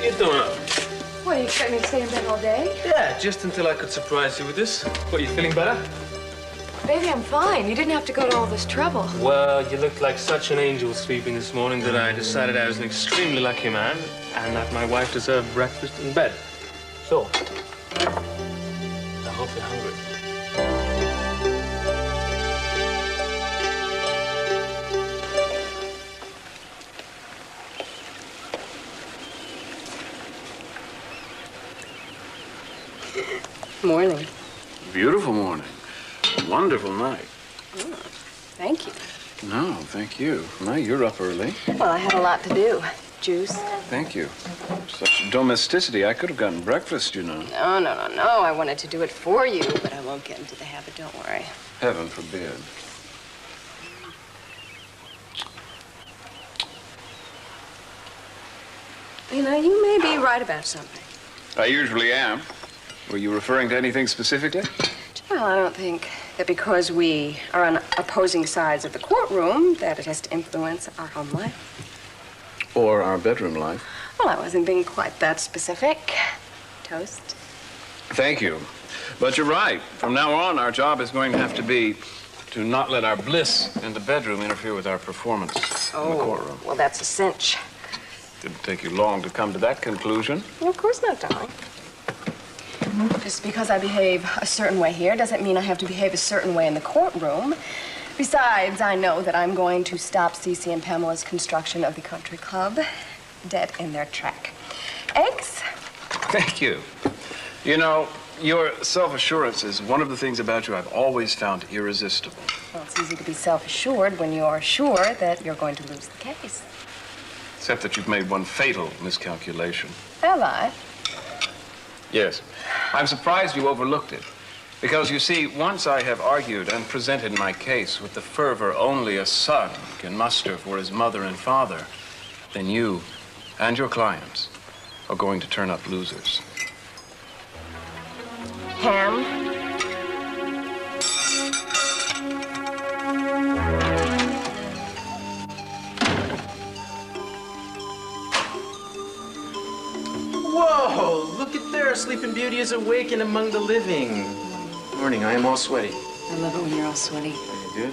What are you doing up? What, you expect me to stay in bed all day? Yeah, just until I could surprise you with this. What, you feeling better? Baby, I'm fine. You didn't have to go to all this trouble. Well, you looked like such an angel sleeping this morning that I decided I was an extremely lucky man and that my wife deserved breakfast in bed. So, I hope you're hungry. Morning. Beautiful morning. Wonderful night. Oh, thank you. No, thank you. Now you're up early. Well, I had a lot to do. Juice. Thank you. Such domesticity. I could have gotten breakfast, you know. No. I wanted to do it for you, but I won't get into the habit, don't worry. Heaven forbid. You know, you may be right about something. I usually am. Were you referring to anything specifically? Well, I don't think that because we are on opposing sides of the courtroom that it has to influence our home life. Or our bedroom life. Well, I wasn't being quite that specific. Toast. Thank you. But you're right. From now on, our job is going to have to be to not let our bliss in the bedroom interfere with our performance in the courtroom. Well, that's a cinch. Didn't take you long to come to that conclusion. Well, of course not, darling. Just because I behave a certain way here doesn't mean I have to behave a certain way in the courtroom. Besides, I know that I'm going to stop Cece and Pamela's construction of the country club dead in their track. Eggs? Thank you. You know, your self-assurance is one of the things about you I've always found irresistible. Well, it's easy to be self-assured when you're sure that you're going to lose the case. Except that you've made one fatal miscalculation. Have I? Yes. I'm surprised you overlooked it. Because, you see, once I have argued and presented my case with the fervor only a son can muster for his mother and father, then you and your clients are going to turn up losers. Ham? Whoa! Look at there. Sleeping Beauty is awake and among the living. Morning. I am all sweaty. I love it when you're all sweaty. Oh, you do?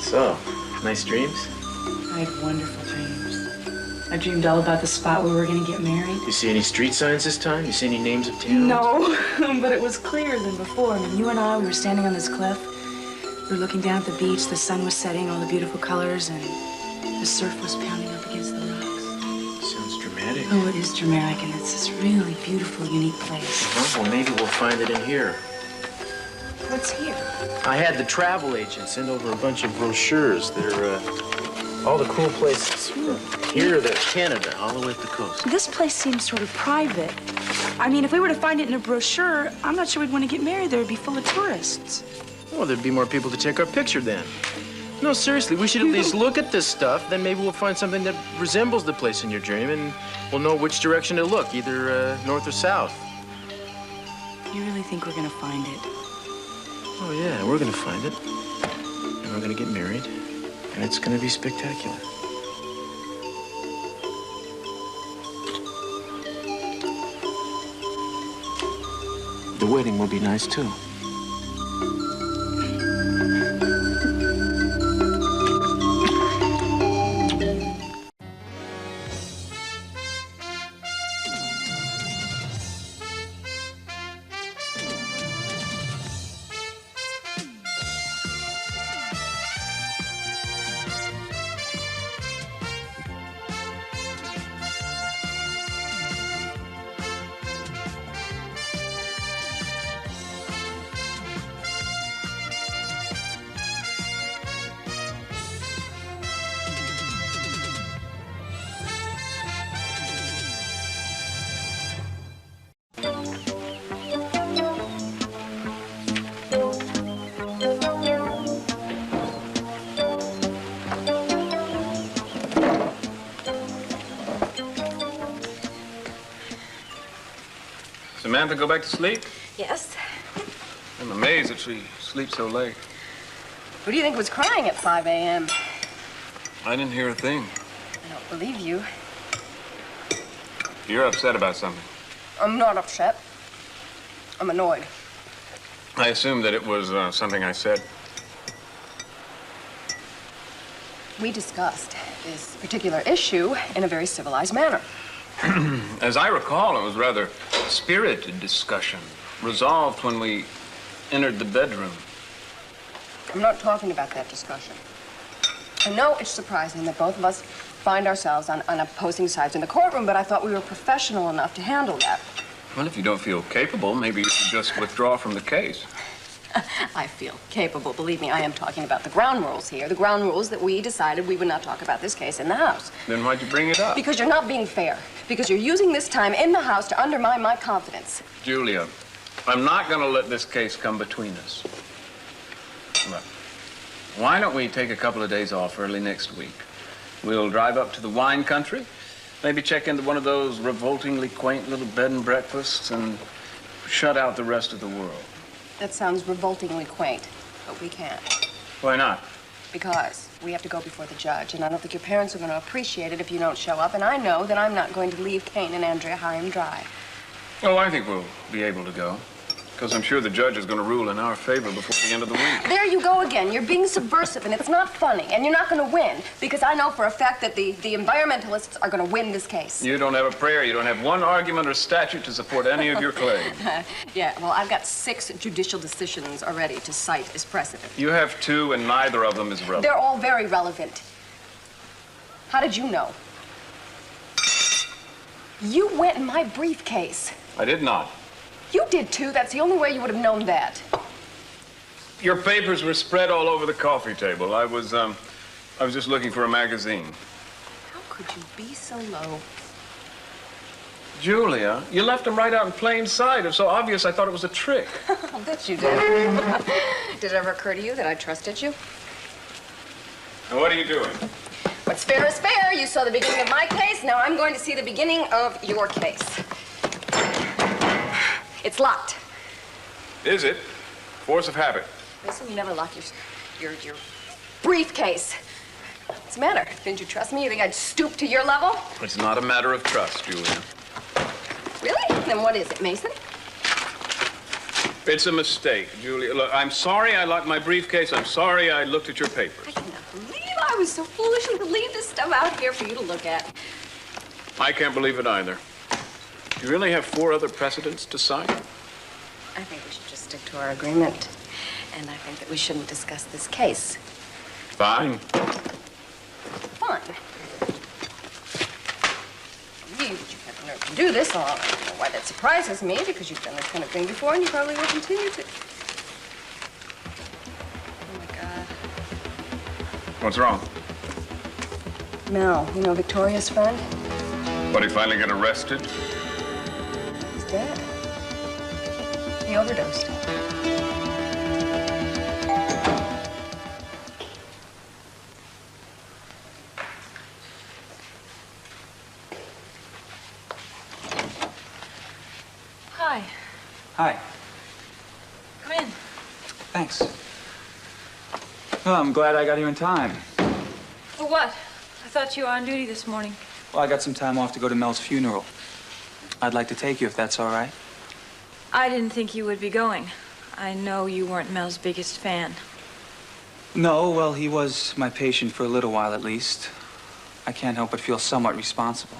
So, nice dreams? I had wonderful dreams. I dreamed all about the spot where we were going to get married. You see any street signs this time? You see any names of towns? No, but it was clearer than before. I mean, you and I, we were standing on this cliff. We were looking down at the beach. The sun was setting, all the beautiful colors, and the surf was pounding up against the rocks. Sounds dramatic. Oh, it is dramatic, and it's this really beautiful, unique place. Well, maybe we'll find it in here. What's here? I had the travel agent send over a bunch of brochures. They're, all the cool places from here to Canada, all the way up the coast. This place seems sort of private. I mean, if we were to find it in a brochure, I'm not sure we'd want to get married there. It'd be full of tourists. Well, there'd be more people to take our picture then. No, seriously, we should at least look at this stuff. Then maybe we'll find something that resembles the place in your dream, and we'll know which direction to look, either north or south. You really think we're going to find it? Oh, yeah, we're going to find it. And we're going to get married. And it's going to be spectacular. The wedding will be nice, too. Samantha go back to sleep? Yes. I'm amazed that she sleeps so late. Who do you think was crying at 5 a.m.? I didn't hear a thing. I don't believe you. You're upset about something. I'm not upset. I'm annoyed. I assumed that it was something I said. We discussed this particular issue in a very civilized manner. As I recall, it was rather spirited discussion, resolved when we entered the bedroom. I'm not talking about that discussion. I know it's surprising that both of us find ourselves on opposing sides in the courtroom, but I thought we were professional enough to handle that. Well, if you don't feel capable, maybe you should just withdraw from the case. I feel capable. Believe me, I am talking about the ground rules here. The ground rules that we decided we would not talk about this case in the house. Then why'd you bring it up? Because you're not being fair. Because you're using this time in the house to undermine my confidence. Julia, I'm not going to let this case come between us. Look, why don't we take a couple of days off early next week? We'll drive up to the wine country, maybe check into one of those revoltingly quaint little bed and breakfasts and shut out the rest of the world. That sounds revoltingly quaint, but we can't. Why not? Because we have to go before the judge, and I don't think your parents are going to appreciate it if you don't show up, and I know that I'm not going to leave Kane and Andrea high and dry. Oh, I think we'll be able to go. Because I'm sure the judge is going to rule in our favor before the end of the week. There you go again. You're being subversive, and it's not funny, and you're not going to win, because I know for a fact that the environmentalists are going to win this case. You don't have a prayer. You don't have one argument or statute to support any of your claims. Yeah, well, I've got 6 judicial decisions already to cite as precedent. You have 2, and neither of them is relevant. They're all very relevant. How did you know? You went in my briefcase. I did not. You did, too. That's the only way you would have known that. Your papers were spread all over the coffee table. I was just looking for a magazine. How could you be so low? Julia, you left them right out in plain sight. It was so obvious I thought it was a trick. I'll bet you did. Did it ever occur to you that I trusted you? Now, what are you doing? What's fair is fair. You saw the beginning of my case. Now I'm going to see the beginning of your case. It's locked. Is it? Force of habit. Listen, you never lock your briefcase. What's the matter? Didn't you trust me? You think I'd stoop to your level? It's not a matter of trust, Julia. Really? Then what is it, Mason? It's a mistake, Julia. Look, I'm sorry I locked my briefcase. I'm sorry I looked at your papers. I cannot believe I was so foolish to leave this stuff out here for you to look at. I can't believe it either. You really have 4 other precedents to cite? I think we should just stick to our agreement. And I think that we shouldn't discuss this case. Fine. Fine. You have the nerve to do this. I don't know why that surprises me, because you've done this kind of thing before, and you probably will continue to. Oh, my God. What's wrong? Mel, you know Victoria's friend? What, he finally got arrested? He's dead. He overdosed. Hi. Hi. Come in. Thanks. Well, I'm glad I got here in time. For what? I thought you were on duty this morning. Well, I got some time off to go to Mel's funeral. I'd like to take you if that's all right. I didn't think you would be going. I know you weren't Mel's biggest fan. No, well, he was my patient for a little while at least. I can't help but feel somewhat responsible.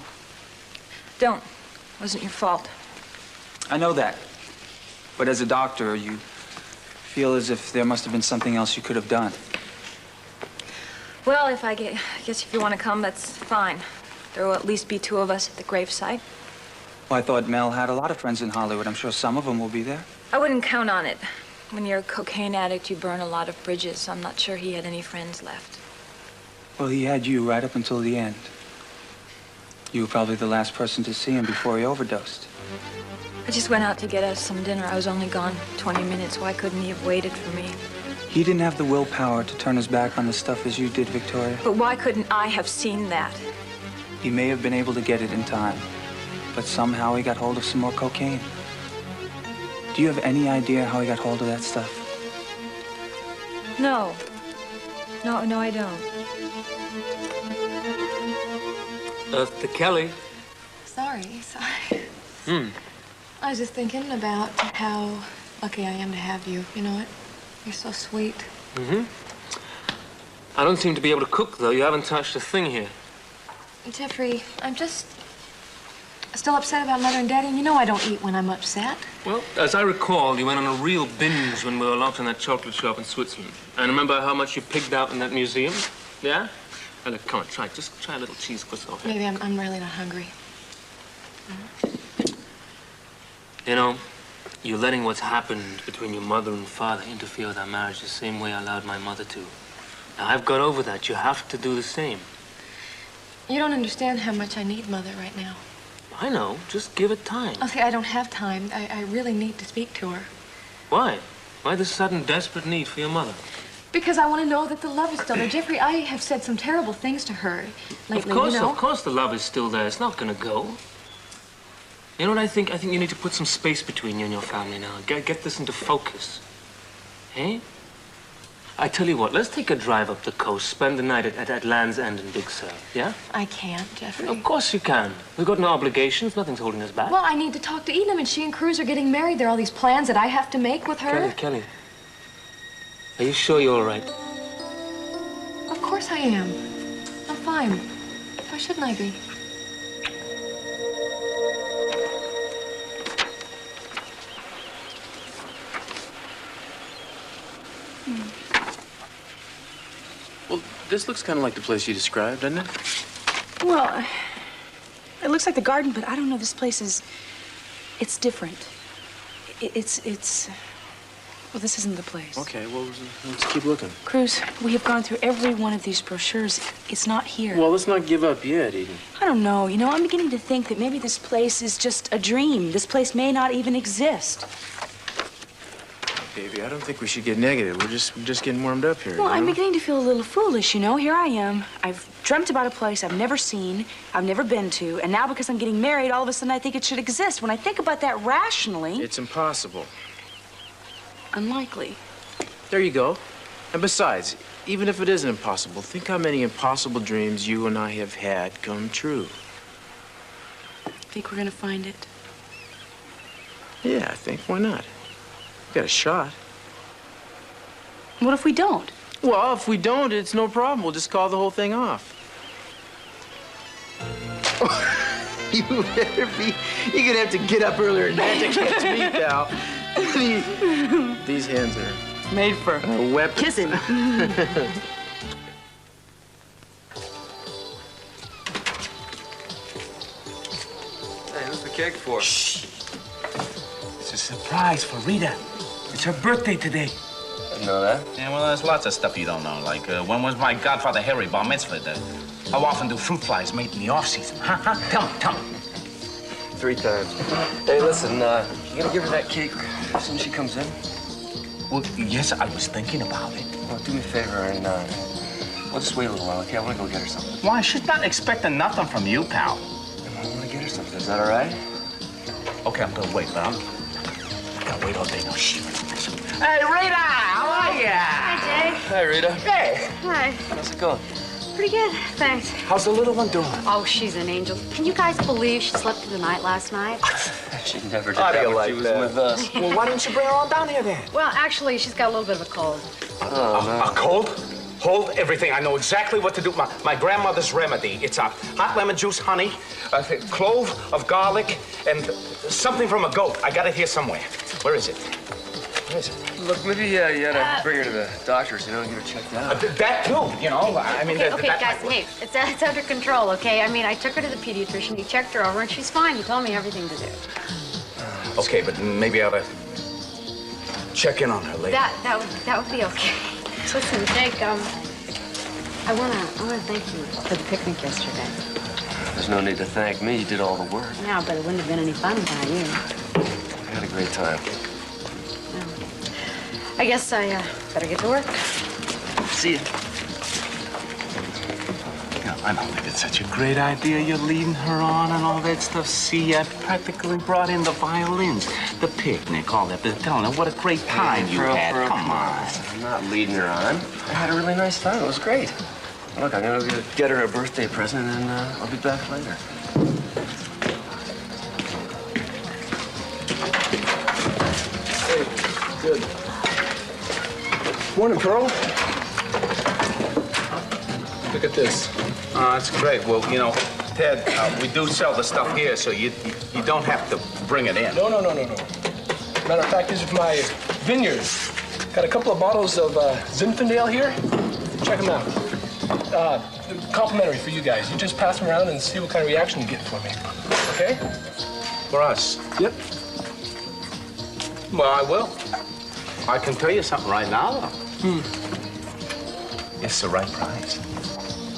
Don't. It wasn't your fault. I know that. But as a doctor, you feel as if there must have been something else you could have done. Well, I guess if you want to come, that's fine. There will at least be 2 of us at the gravesite. Well, I thought Mel had a lot of friends in Hollywood. I'm sure some of them will be there. I wouldn't count on it. When you're a cocaine addict, you burn a lot of bridges. I'm not sure he had any friends left. Well, he had you right up until the end. You were probably the last person to see him before he overdosed. I just went out to get us some dinner. I was only gone 20 minutes. Why couldn't he have waited for me? He didn't have the willpower to turn his back on the stuff as you did, Victoria. But why couldn't I have seen that? He may have been able to get it in time, but somehow he got hold of some more cocaine. Do you have any idea how he got hold of that stuff? No. No, I don't. To Kelly. Sorry. Hmm. I was just thinking about how lucky I am to have you. You know it? You're so sweet. Mm-hmm. I don't seem to be able to cook, though. You haven't touched a thing here. Jeffrey, I'm just still upset about Mother and Daddy, and you know I don't eat when I'm upset. Well, as I recall, you went on a real binge when we were locked in that chocolate shop in Switzerland. And remember how much you pigged out in that museum? Yeah? Now, look, come on, just try a little cheese croissant. Maybe I'm really not hungry. You know, you're letting what's happened between your mother and father interfere with our marriage the same way I allowed my mother to. Now, I've got over that. You have to do the same. You don't understand how much I need Mother right now. I know. Just give it time. Okay, I don't have time. I really need to speak to her. Why? Why this sudden desperate need for your mother? Because I want to know that the love is still there. Jeffrey, I have said some terrible things to her lately, Of you know. course the love is still there. It's not gonna go. You know what I think? I think you need to put some space between you and your family now. Get this into focus. Hey? I tell you what, let's take a drive up the coast, spend the night at Land's End in Big Sur, yeah? I can't, Jeffrey. Of course you can. We've got no obligations. Nothing's holding us back. Well, I need to talk to Edom, and she and Cruz are getting married. There are all these plans that I have to make with her. Kelly. Are you sure you're all right? Of course I am. I'm fine. Why shouldn't I be? Well, this looks kind of like the place you described, doesn't it? Well, it looks like the garden, but I don't know. This place is... It's different. Well, this isn't the place. Okay, well, let's keep looking. Cruz, we have gone through every one of these brochures. It's not here. Well, let's not give up yet, Eden. I don't know. You know, I'm beginning to think that maybe this place is just a dream. This place may not even exist. Baby, I don't think we should get negative. We're just getting warmed up here. Well, you know? I'm beginning to feel a little foolish, you know. Here I am. I've dreamt about a place I've never seen, I've never been to, and now because I'm getting married, all of a sudden I think it should exist. When I think about that rationally... It's impossible. Unlikely. There you go. And besides, even if it isn't impossible, think how many impossible dreams you and I have had come true. Think we're gonna find it? Yeah, I think. Why not? We got a shot. What if we don't? Well, if we don't, it's no problem. We'll just call the whole thing off. You better be. You're gonna have to get up earlier than that to catch me, pal. These hands are made for weapons. kissing. Hey, who's the cake for? Shh. It's a surprise for Rita. It's her birthday today. Didn't know that. Yeah, well, there's lots of stuff you don't know. Like, when was my godfather Harry bar mitzvah? How often do fruit flies mate in the off-season? Huh? Tell me. 3 times. Hey, listen, you gonna give her that cake as soon as she comes in? Well, yes, I was thinking about it. Well, do me a favor and, we'll just wait a little while, okay? I wanna go get her something. Why? She's not expecting nothing from you, pal. I wanna get her something. Is that all right? Okay, I'm gonna wait, but I gotta wait all day. No, shit. Hey, Rita, how are ya? Hi, Jay. Hi, Rita. Hey. Hi. How's it going? Pretty good, thanks. How's the little one doing? Oh, she's an angel. Can you guys believe she slept through the night last night? She never did How do that you when like she was that? with us. Well, why didn't you bring her on down here then? Well, actually, she's got a little bit of a cold. Oh, no. A cold? Hold everything. I know exactly what to do. My grandmother's remedy. It's a hot lemon juice, honey, a clove of garlic, and something from a goat. I got it here somewhere. Where is it? Where is it? Look, maybe you ought to bring her to the doctors, you know, and get her checked out. That too, you know. I mean, Okay, that guys, hey, it's under control, okay? I mean, I took her to the pediatrician. He checked her over, and she's fine. He told me everything to do. Okay, but maybe I ought to check in on her later. That would be okay. Listen, Jake, I wanna thank you for the picnic yesterday. There's no need to thank me. You did all the work. Yeah, but it wouldn't have been any fun without you. I had a great time. I guess I better get to work. See you. Yeah. I don't think it's such a great idea you're leading her on and all that stuff. See, I practically brought in the violins, the picnic, all that. But telling her what a great time you had. Come on. I'm not leading her on. I had a really nice time. It was great. Look, I'm gonna get her a birthday present, and I'll be back later. Hey, good. Morning, Pearl. Look at this. Oh, that's great. Well, you know, Ted, we do sell the stuff here, so you don't have to bring it in. No. Matter of fact, these are from my vineyard. Got a couple of bottles of Zinfandel here. Check them out. Complimentary for you guys. You just pass them around and see what kind of reaction you get for me. Okay? For us? Yep. Well, I will. I can tell you something right now, though. It's the right price.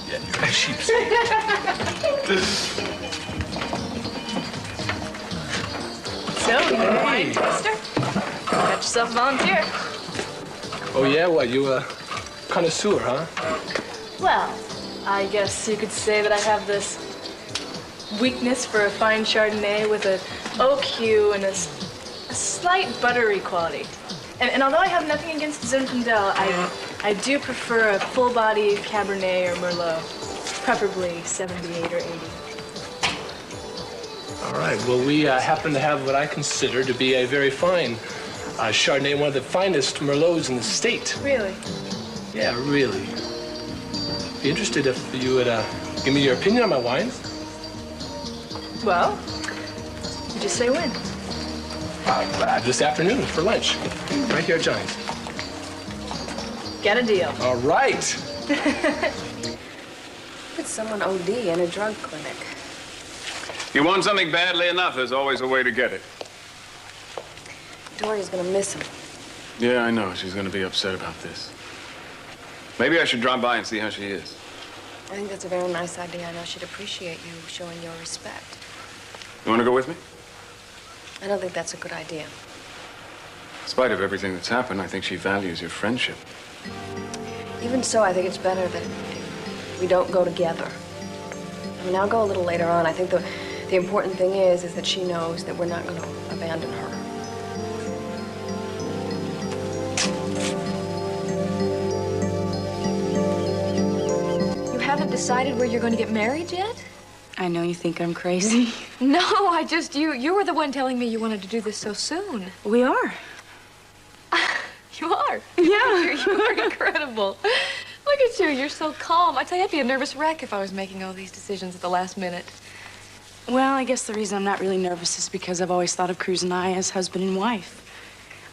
Yeah, you're a sheep's. So, you're a wine taster? Got yourself a volunteer. Oh, yeah? What, you a connoisseur, huh? Well, I guess you could say that I have this weakness for a fine Chardonnay with an oak hue and a slight buttery quality. And although I have nothing against Zinfandel, I do prefer a full-bodied Cabernet or Merlot, preferably 78 or 80. All right. Well, we happen to have what I consider to be a very fine Chardonnay, one of the finest Merlots in the state. Really? Yeah, really. Be interested if you would give me your opinion on my wines. Well, you just say when. This afternoon for lunch, right here at Johnny's. Get a deal. All right. Could someone OD in a drug clinic? You want something badly enough, there's always a way to get it. Dory's gonna miss him. Yeah, I know. She's going to be upset about this. Maybe I should drop by and see how she is. I think that's a very nice idea. I know she'd appreciate you showing your respect. You want to go with me? I don't think that's a good idea. In spite of everything that's happened, I think she values your friendship. Even so, I think it's better that we don't go together. I mean, I'll go a little later on. I think the important thing is that she knows that we're not going to abandon her. You haven't decided where you're going to get married yet? I know you think I'm crazy. No, you were the one telling me you wanted to do this so soon. We are. You are? Yeah. You're incredible. Look at you, you're so calm. I tell you, I'd be a nervous wreck if I was making all these decisions at the last minute. Well, I guess the reason I'm not really nervous is because I've always thought of Cruz and I as husband and wife.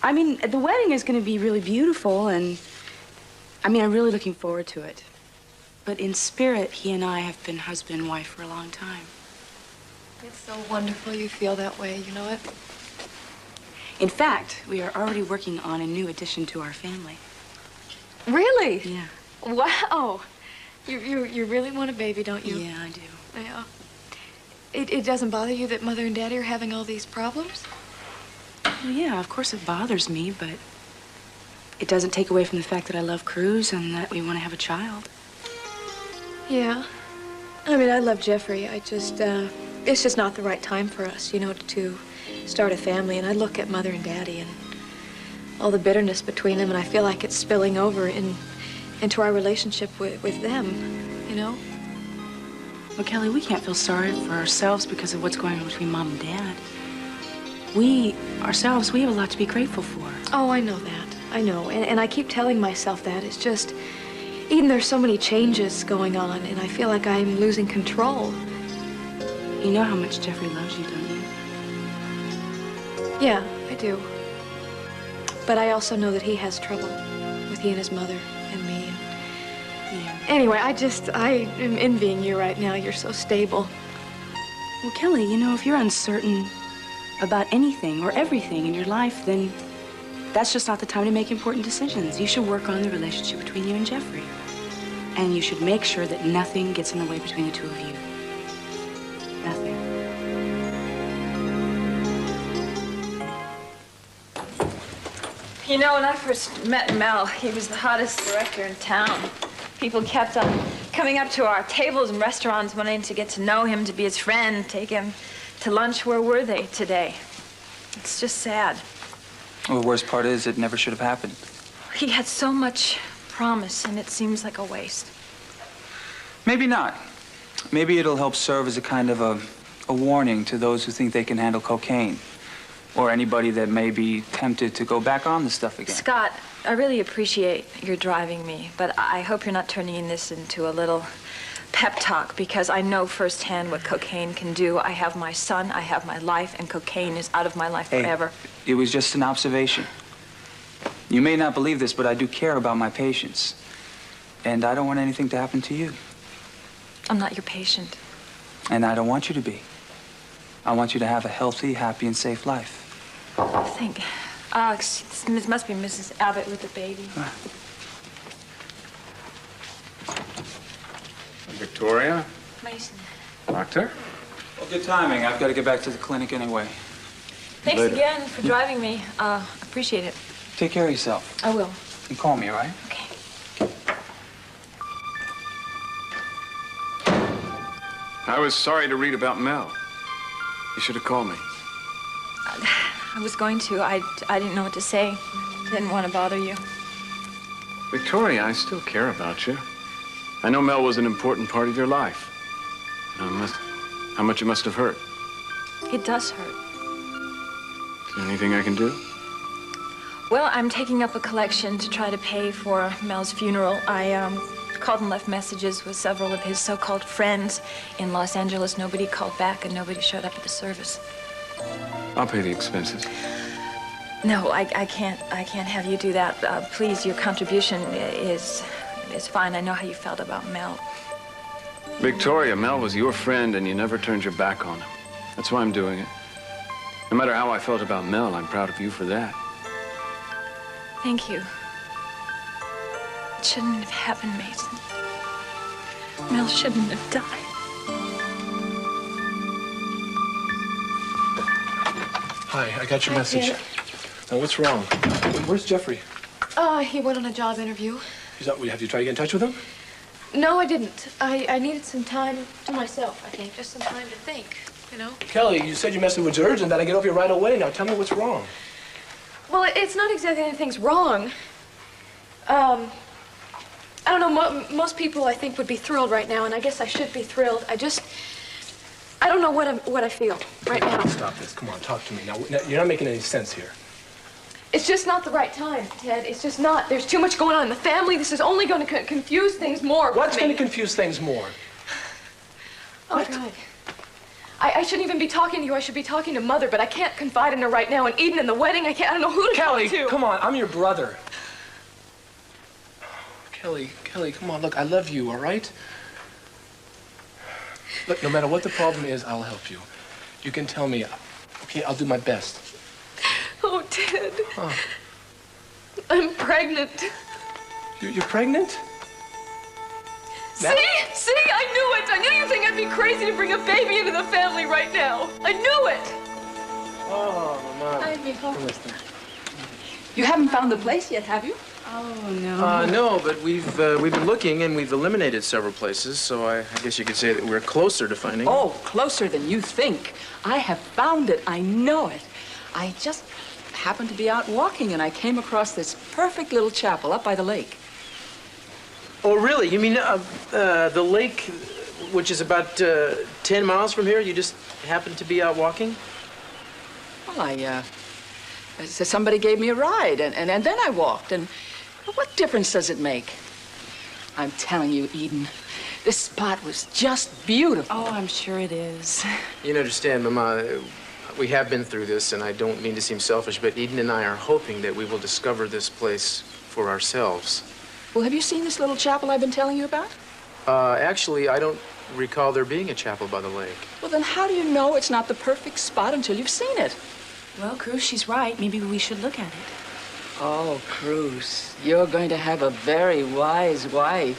I mean, the wedding is going to be really beautiful, and I'm really looking forward to it. But in spirit, he and I have been husband and wife for a long time. It's so wonderful you feel that way, you know it? In fact, we are already working on a new addition to our family. Really? Yeah. Wow. You really want a baby, don't you? Yeah, I do. Yeah. It doesn't bother you that Mother and Daddy are having all these problems? Well, yeah, of course it bothers me, but it doesn't take away from the fact that I love Cruz and that we want to have a child. Yeah. I mean, I love Jeffrey. It's just not the right time for us, you know, to start a family. And I look at Mother and Daddy and all the bitterness between them, and I feel like it's spilling over into our relationship with them, you know? Well, Kelly, we can't feel sorry for ourselves because of what's going on between Mom and Dad. We have a lot to be grateful for. Oh, I know that. I know. And I keep telling myself that. It's just, Eden, there's so many changes going on, and I feel like I'm losing control. You know how much Jeffrey loves you, don't you? Yeah, I do. But I also know that he has trouble with he and his mother and me. Yeah. Anyway, I am envying you right now. You're so stable. Well, Kelly, you know, if you're uncertain about anything or everything in your life, then that's just not the time to make important decisions. You should work on the relationship between you and Jeffrey. And you should make sure that nothing gets in the way between the two of you. Nothing. You know, when I first met Mel, he was the hottest director in town. People kept on coming up to our tables and restaurants, wanting to get to know him, to be his friend, take him to lunch. Where were they today? It's just sad. Well, the worst part is it never should have happened. He had so much promise, and it seems like a waste. Maybe not. Maybe it'll help serve as a kind of a warning to those who think they can handle cocaine, or anybody that may be tempted to go back on the stuff again. Scott, I really appreciate your driving me, but I hope you're not turning this into a little pep talk, because I know firsthand what cocaine can do. I have my son, I have my life, and cocaine is out of my life forever. It was just an observation. You may not believe this, but I do care about my patients. And I don't want anything to happen to you. I'm not your patient. And I don't want you to be. I want you to have a healthy, happy, and safe life. I think, this must be Mrs. Abbott with the baby. Victoria? Mason. Doctor? Well, good timing. I've got to get back to the clinic anyway. Thanks Later. again for driving me. Appreciate it. Take care of yourself. I will. And call me, all right? Okay. I was sorry to read about Mel. You should have called me. I was going to. I didn't know what to say. Didn't want to bother you. Victoria, I still care about you. I know Mel was an important part of your life. How much it must have hurt. It does hurt. Is there anything I can do? Well, I'm taking up a collection to try to pay for Mel's funeral. I called and left messages with several of his so-called friends in Los Angeles. Nobody called back and nobody showed up at the service. I'll pay the expenses. No, I can't have you do that. Please, your contribution is fine. I know how you felt about Mel. Victoria, Mel was your friend and you never turned your back on him. That's why I'm doing it. No matter how I felt about Mel, I'm proud of you for that. Thank you. It shouldn't have happened, Mason. Mel shouldn't have died. Hi, I got your message. Now, what's wrong? Where's Jeffrey? He went on a job interview. Have you tried to get in touch with him? No, I didn't. I needed some time to myself, I think. Just some time to think, you know? Kelly, you said your message was urgent, that I get over here right away. Now, tell me what's wrong. Well, it's not exactly anything's wrong. I don't know, most people, I think, would be thrilled right now, and I guess I should be thrilled. I don't know what I feel right now. Stop this. Come on, talk to me. Now, you're not making any sense here. It's just not the right time, Ted. It's just not. There's too much going on in the family. This is only going to confuse things more. What's going to confuse things more? Oh, God. I shouldn't even be talking to you. I should be talking to Mother, but I can't confide in her right now. And Eden and the wedding, I don't know who to talk to. Kelly, come on. I'm your brother. Kelly, come on. Look, I love you, all right? Look, no matter what the problem is, I'll help you. You can tell me. Okay, I'll do my best. Oh, Ted. Huh. I'm pregnant. You're pregnant? See? I knew it. I knew you think I'd be crazy to bring a baby into the family right now. I knew it. Oh, Mama. I mean, You haven't found the place yet, have you? Oh, no. No, but we've been looking and we've eliminated several places, so I guess you could say that we're closer to finding. Oh, closer than you think. I have found it. I know it. I just happened to be out walking and I came across this perfect little chapel up by the lake. Oh, really? You mean the lake, which is about 10 miles from here? You just happened to be out walking? Well, somebody gave me a ride and then I walked. And what difference does it make? I'm telling you, Eden, this spot was just beautiful. Oh, I'm sure it is. You understand, Mama, we have been through this, and I don't mean to seem selfish, but Eden and I are hoping that we will discover this place for ourselves. Well, have you seen this little chapel I've been telling you about? Actually, I don't recall there being a chapel by the lake. Well, then how do you know it's not the perfect spot until you've seen it? Well, Cruz, she's right. Maybe we should look at it. Oh, Cruz, you're going to have a very wise wife.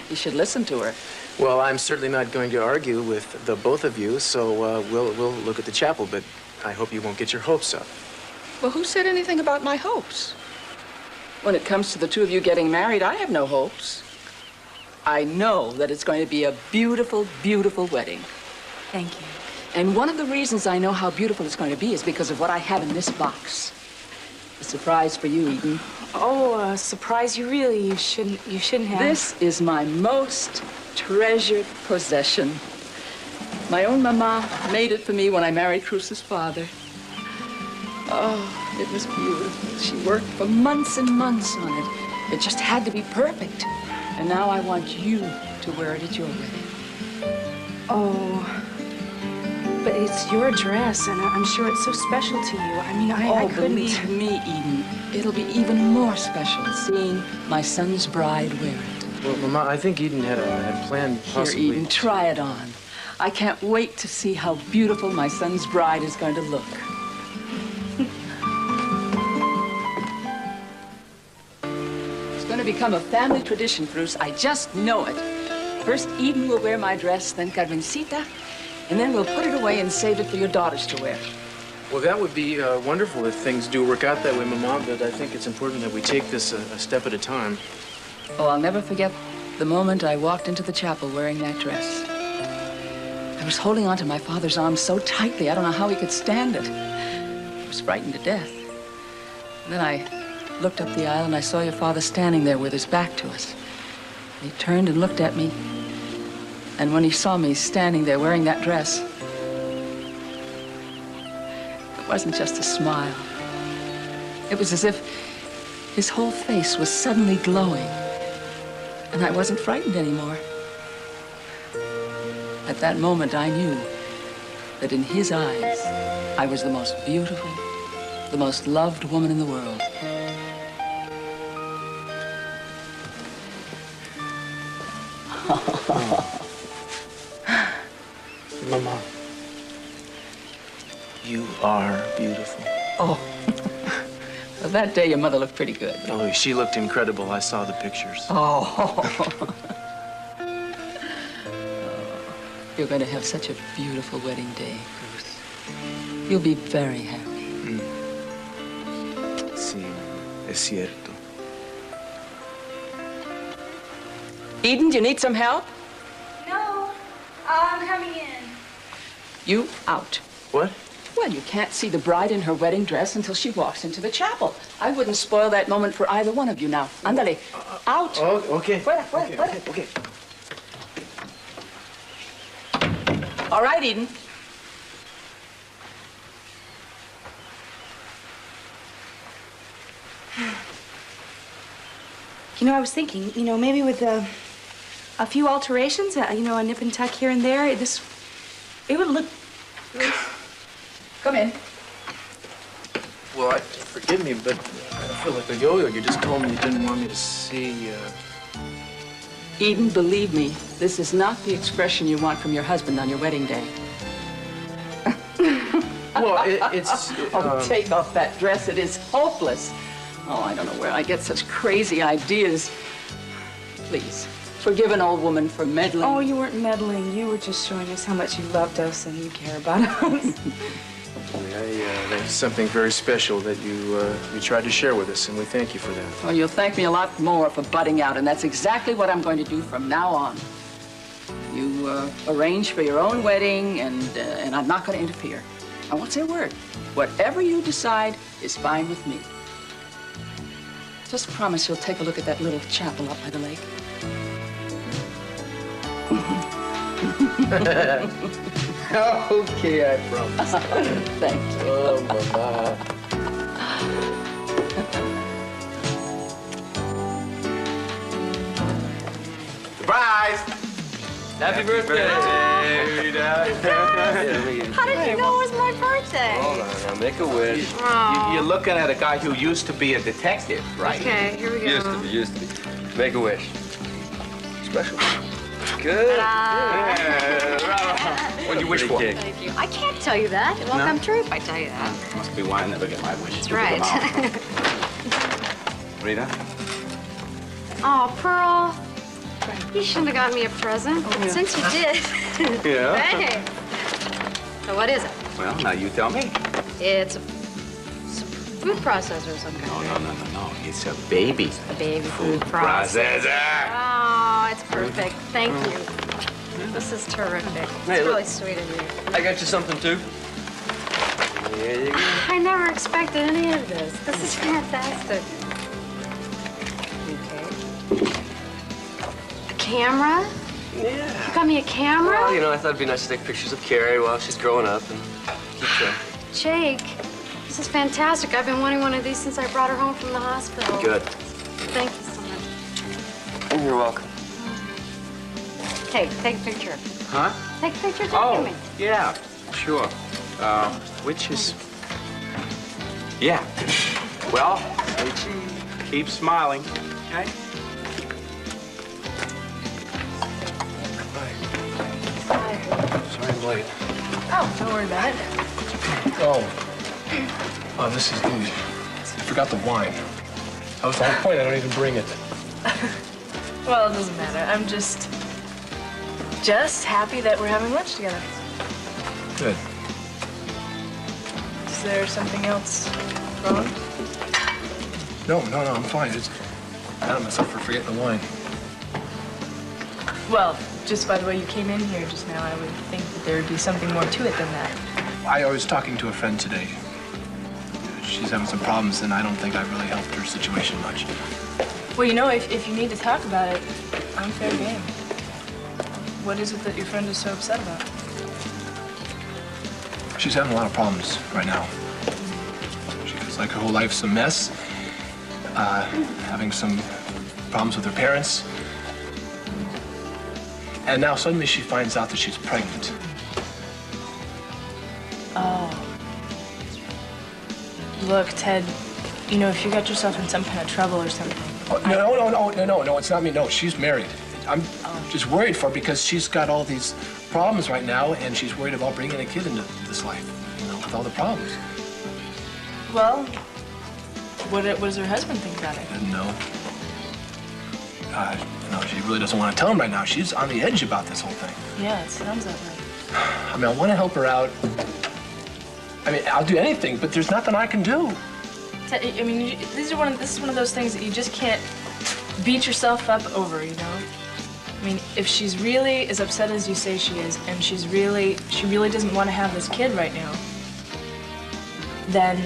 You should listen to her. Well, I'm certainly not going to argue with the both of you, so we'll look at the chapel, but I hope you won't get your hopes up. Well, who said anything about my hopes? When it comes to the two of you getting married, I have no hopes. I know that it's going to be a beautiful, beautiful wedding. Thank you. And one of the reasons I know how beautiful it's going to be is because of what I have in this box. A surprise for you, Eden. Oh, a surprise you shouldn't have. This is my most treasured possession. My own mama made it for me when I married Cruz's father. Oh, it was beautiful. She worked for months and months on it. It just had to be perfect. And now I want you to wear it at your wedding. Oh, but it's your dress, and I'm sure it's so special to you. I mean, I couldn't... Believe me, Eden, it'll be even more special seeing my son's bride wear it. Well, Mama, I think Eden had planned possibly... Here, Eden, try it on. I can't wait to see how beautiful my son's bride is going to look. It's going to become a family tradition, Bruce. I just know it. First, Eden will wear my dress, then Carmencita, and then we'll put it away and save it for your daughters to wear. Well, that would be wonderful if things do work out that way, Mama, but I think it's important that we take this a step at a time. Oh, I'll never forget the moment I walked into the chapel wearing that dress. I was holding onto my father's arm so tightly, I don't know how he could stand it. I was frightened to death. And then I looked up the aisle and I saw your father standing there with his back to us. He turned and looked at me. And when he saw me standing there wearing that dress, it wasn't just a smile. It was as if his whole face was suddenly glowing. And I wasn't frightened anymore. At that moment, I knew that in his eyes, I was the most beautiful, the most loved woman in the world. Mama, you are beautiful. Oh, well, that day your mother looked pretty good. Oh, she looked incredible. I saw the pictures. Oh. You're going to have such a beautiful wedding day, Cruz. You'll be very happy. Sí, es cierto. Eden, do you need some help? No, I'm coming in. You out. What? Well, you can't see the bride in her wedding dress until she walks into the chapel. I wouldn't spoil that moment for either one of you now. Ándale. Out. Oh, okay. Fuera, fuera, fuera. Okay. All right, Eden. You know, I was thinking, maybe with a few alterations, a nip and tuck here and there, it would look... Come in. Well, forgive me, but I feel like a yo-yo. You just told me you didn't want me to see... Eden, believe me, this is not the expression you want from your husband on your wedding day. Well, it's... Oh, take off that dress. It is hopeless. Oh, I don't know where I get such crazy ideas. Please, forgive an old woman for meddling. Oh, you weren't meddling. You were just showing us how much you loved us and you care about us. That's something very special that you tried to share with us, and we thank you for that. Well, you'll thank me a lot more for butting out, and that's exactly what I'm going to do from now on. You arrange for your own wedding, and I'm not going to interfere. I won't say a word. Whatever you decide is fine with me. Just promise you'll take a look at that little chapel up by the lake. Okay, I promise. Thank you. Oh, Mama. Surprise! Happy birthday! How did you know it was my birthday? Hold on, now make a wish. You're looking at a guy who used to be a detective, right? Okay, here we go. Used to be. Make a wish. Special. Good. What do you wish for? Thank you. I can't tell you that. It won't come true if I tell you that. Must be why I never get my wishes. That's right. Rita? Oh, Pearl. You shouldn't have got me a present. But since you did. Yeah? Hey. So what is it? Well, now you tell me. It's a food processor or something. No. It's a baby. A baby food processor. Oh, that's perfect. Thank you. This is terrific. Hey, It's look. really sweet of you. I got you something, too. There you go. I never expected any of this. This is fantastic. Okay. A camera? Yeah. You got me a camera? Well, you know, I thought it'd be nice to take pictures of Carrie while she's growing up and keep track. Jake, this is fantastic. I've been wanting one of these since I brought her home from the hospital. Good. Thank you so much. You're welcome. Hey, take a picture. Huh? Take a picture. Take Oh, me. yeah, sure. Which is... Yeah. Well, keep smiling. Okay? Sorry I'm late. Oh, don't worry about it. Oh, this is news. I forgot the wine. That was the whole point. I don't even bring it. Well, it doesn't matter. I'm just happy that we're having lunch together. Good. Is there something else wrong? No, I'm fine. Just mad at myself for forgetting the wine. Well, just by the way you came in here just now, I would think that there would be something more to it than that. I was talking to a friend today. She's having some problems, and I don't think I really helped her situation much. Well, you know, if you need to talk about it, I'm fair game. What is it that your friend is so upset about? She's having a lot of problems right now. She feels like her whole life's a mess. Having some problems with her parents. And now suddenly she finds out that she's pregnant. Oh. Look, Ted, you know, if you got yourself in some kind of trouble or something. Oh, no, it's not me. No, she's married. I'm just worried for her because she's got all these problems right now, and she's worried about bringing a kid into this life, you know, with all the problems. Well, what does her husband think about it? I didn't know. No, she really doesn't want to tell him right now. She's on the edge about this whole thing. Yeah, it sounds that way. I mean, I want to help her out. I mean, I'll do anything, but there's nothing I can do. Ted, I mean, this is one of those things that you just can't beat yourself up over, you know? I mean, if she's really as upset as you say she is, and she really doesn't want to have this kid right now, then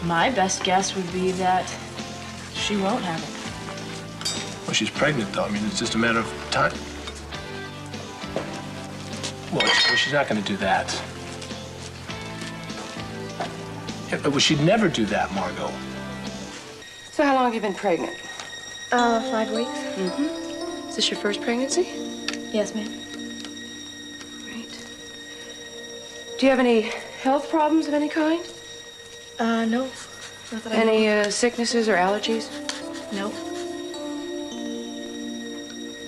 my best guess would be that she won't have it. Well, she's pregnant, though. I mean, it's just a matter of time. Well, she's not going to do that. Yeah, well, she'd never do that, Margot. So how long have you been pregnant? 5 weeks. Mm-hmm. Is this your first pregnancy? Yes, ma'am. Great. Do you have any health problems of any kind? No. Not that I know. Any sicknesses or allergies? No.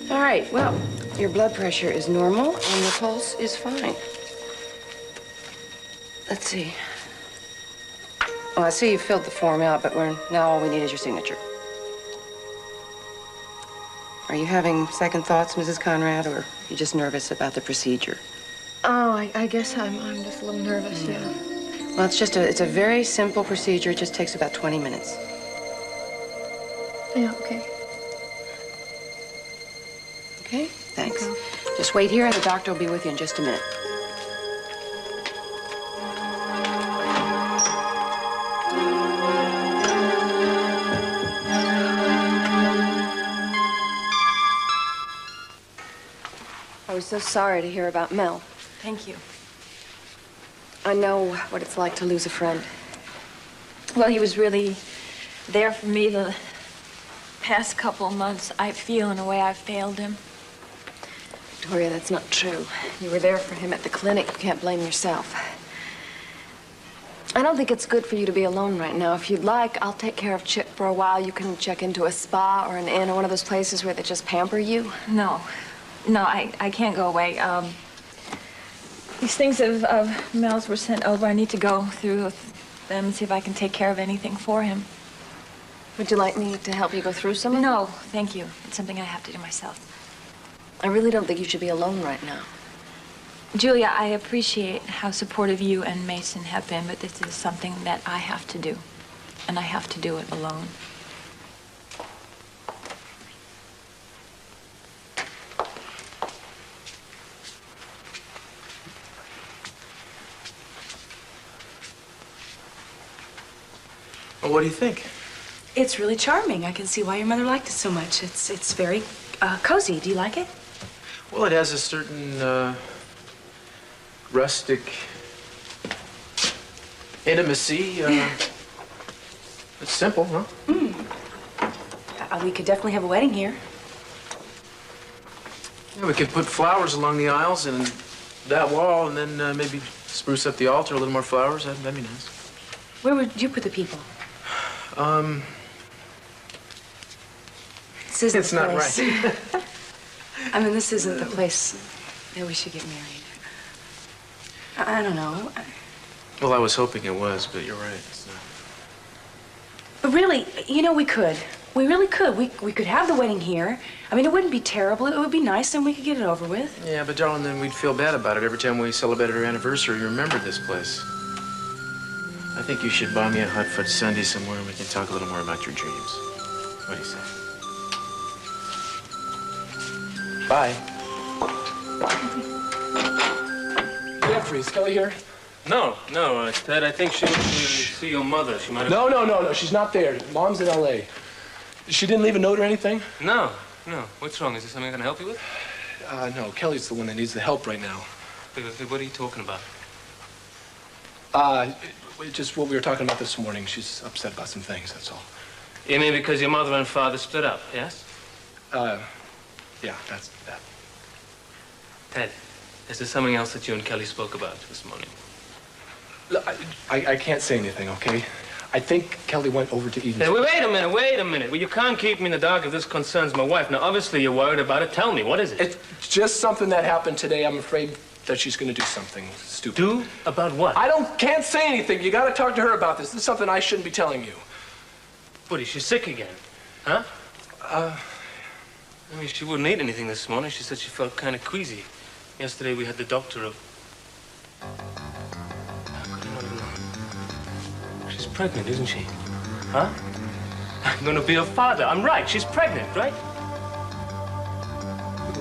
All right, well, your blood pressure is normal and your pulse is fine. Let's see. Well, I see you filled the form out, but now all we need is your signature. Are you having second thoughts, Mrs. Conrad, or are you just nervous about the procedure? Oh, I guess I'm just a little nervous, yeah. Well, it's a very simple procedure. It just takes about 20 minutes. Yeah, okay. Okay, thanks. Just wait here and the doctor will be with you in just a minute. I was so sorry to hear about Mel. Thank you. I know what it's like to lose a friend. Well, he was really there for me the past couple of months. I feel, in a way, I failed him. Victoria, that's not true. You were there for him at the clinic. You can't blame yourself. I don't think it's good for you to be alone right now. If you'd like, I'll take care of Chip for a while. You can check into a spa or an inn or one of those places where they just pamper you. No, I can't go away. These things of Mel's were sent over. I need to go through them and see if I can take care of anything for him. Would you like me to help you go through some of them? No, thank you. It's something I have to do myself. I really don't think you should be alone right now. Julia, I appreciate how supportive you and Mason have been, but this is something that I have to do, and I have to do it alone. Well, what do you think? It's really charming. I can see why your mother liked it so much. It's very cozy. Do you like it? Well, it has a certain rustic intimacy. It's simple, huh? We could definitely have a wedding here. Yeah, we could put flowers along the aisles and that wall, and then maybe spruce up the altar, a little more flowers. That'd be nice. Where would you put the people? This isn't it's the not place. right. I mean, this isn't the place that we should get married. I don't know. Well, I was hoping it was, but you're right. It's not. But really, you know, we could. We really could. We could have the wedding here. I mean, it wouldn't be terrible. It would be nice, and we could get it over with. Yeah, but darling, then we'd feel bad about it every time we celebrated our anniversary and remembered this place. I think you should buy me a hot fudge sundae somewhere and we can talk a little more about your dreams. What do you say? Bye. Jeffrey, is Kelly here? No, Ted, I think she went to see your mother. She might have... No, she's not there. Mom's in L.A. She didn't leave a note or anything? No. What's wrong? Is there something I can help you with? No, Kelly's the one that needs the help right now. What are you talking about? Just what we were talking about this morning. She's upset about some things, that's all. You mean because your mother and father split up, yes? Yeah, that's that. Ted, is there something else that you and Kelly spoke about this morning? Look, I can't say anything, okay? I think Kelly went over to Eden's. Hey, wait a minute. Well, you can't keep me in the dark if this concerns my wife. Now, obviously, you're worried about it. Tell me, what is it? It's just something that happened today. I'm afraid that she's going to do something stupid. Do? About what? Can't say anything. You got to talk to her about this. This is something I shouldn't be telling you. What, is she sick again? Huh? I mean, she wouldn't eat anything this morning. She said she felt kind of queasy. Yesterday, we had the doctor of... She's pregnant, isn't she? Huh? I'm gonna be a father. I'm right. She's pregnant, right?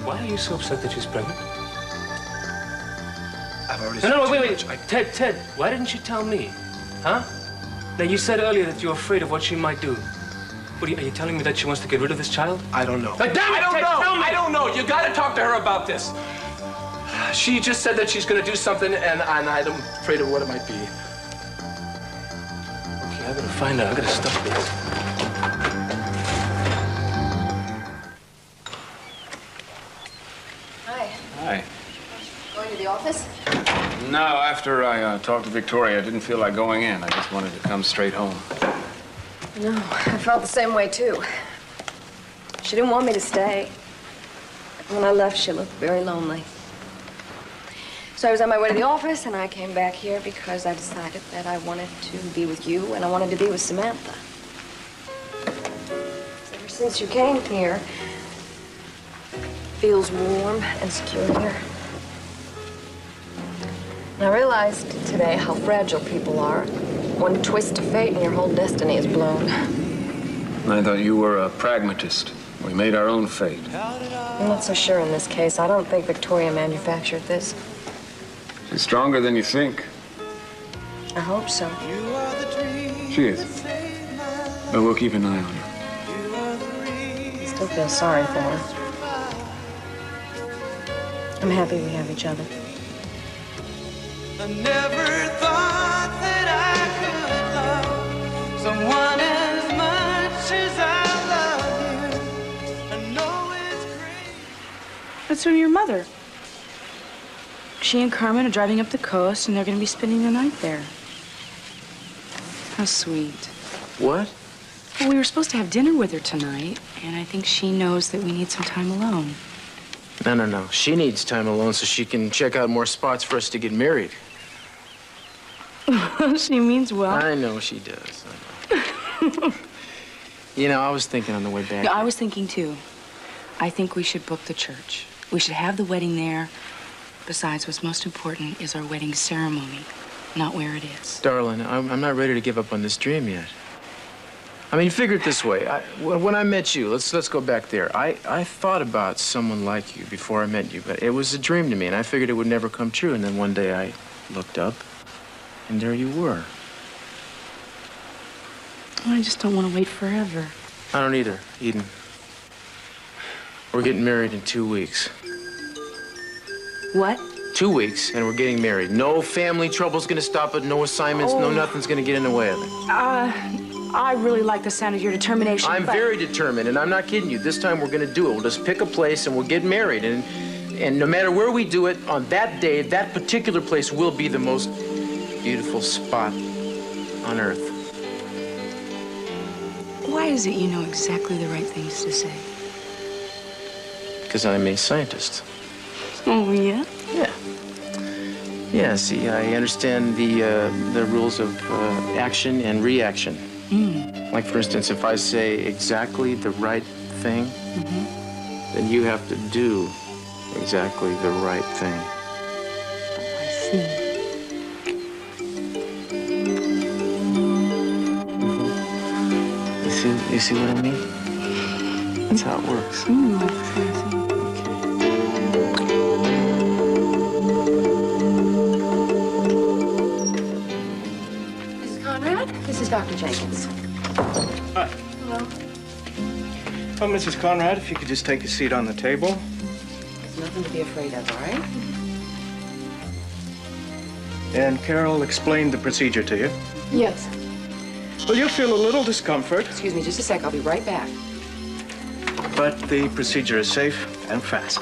Why are you so upset that she's pregnant? I've already... No, wait. Ted, why didn't you tell me? Huh? Now, you said earlier that you're afraid of what she might do. What are you telling me that she wants to get rid of this child? I don't know. Damn it, Ted, tell me! I don't know. You got to talk to her about this. She just said that she's going to do something, and I'm afraid of what it might be. Okay, I gotta find out. I gotta stop this. Hi. Going to the office? No, after I talked to Victoria, I didn't feel like going in. I just wanted to come straight home. No, I felt the same way, too. She didn't want me to stay. When I left, she looked very lonely. So I was on my way to the office, and I came back here because I decided that I wanted to be with you, and I wanted to be with Samantha. Ever since you came here, it feels warm and secure here. And I realized today how fragile people are. One twist of fate and your whole destiny is blown. I thought you were a pragmatist. We made our own fate. I'm not so sure in this case. I don't think Victoria manufactured this. She's stronger than you think. I hope so. She is. But we'll keep an eye on her. I still feel sorry for her. I'm happy we have each other. I never thought that I could love someone as much as I love you. I know it's crazy. That's from your mother. She and Carmen are driving up the coast, and they're going to be spending the night there. How sweet. What? Well, we were supposed to have dinner with her tonight, and I think she knows that we need some time alone. No. She needs time alone so she can check out more spots for us to get married. She means well. I know she does. You know, I was thinking on the way back. No, I was thinking, too. I think we should book the church. We should have the wedding there. Besides, what's most important is our wedding ceremony, not where it is. Darling, I'm not ready to give up on this dream yet. I mean, figure it this way. When I met you, let's go back there. I thought about someone like you before I met you, but it was a dream to me, and I figured it would never come true. And then one day I looked up, and there you were. I just don't want to wait forever. I don't either, Eden. We're getting married in 2 weeks. What? 2 weeks, and we're getting married. No family trouble's gonna stop it, no assignments, no nothing's gonna get in the way of it. I really like the sound of your determination. I'm very determined, and I'm not kidding you. This time we're gonna do it. We'll just pick a place and we'll get married. And no matter where we do it, on that day, that particular place will be the most beautiful spot on earth. Why is it you know exactly the right things to say? Because I'm a scientist. Oh, yeah? Yeah. Yeah, see, I understand the rules of action and reaction. Like, for instance, if I say exactly the right thing, then you have to do exactly the right thing. I see. You see what I mean? That's how it works. Mrs. Conrad, this is Dr. Jenkins. Hi. Hello. Well, Mrs. Conrad, if you could just take a seat on the table. There's nothing to be afraid of, all right? And Carol explained the procedure to you. Yes. Well, you'll feel a little discomfort, Excuse me just a sec. I'll be right back. but the procedure is safe and fast.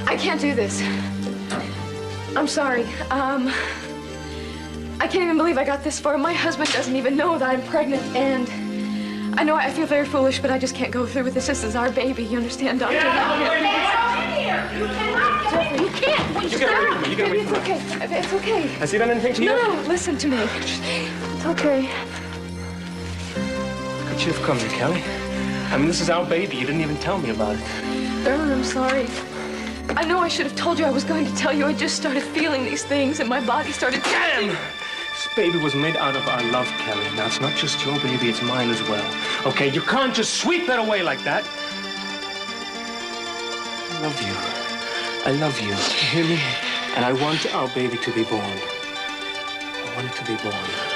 I can't do this. I'm sorry. I can't even believe I got this far. My husband doesn't even know that I'm pregnant, and I know I feel very foolish, but I just can't go through with this. This is our baby. You understand, Doctor? Jeffrey, you can't. You gotta wait for me. You gotta wait for me. It's okay. It's okay. Has he done anything to you? No, listen to me. It's okay. Could you have come here, Kelly? I mean, this is our baby. You didn't even tell me about it. Darling, I'm sorry. I know I should have told you. I was going to tell you. I just started feeling these things, and my body started... Damn! This baby was made out of our love, Kelly. Now, it's not just your baby, it's mine as well. Okay, you can't just sweep that away like that. I love you. I love you. You hear me? And I want our baby to be born. I want it to be born.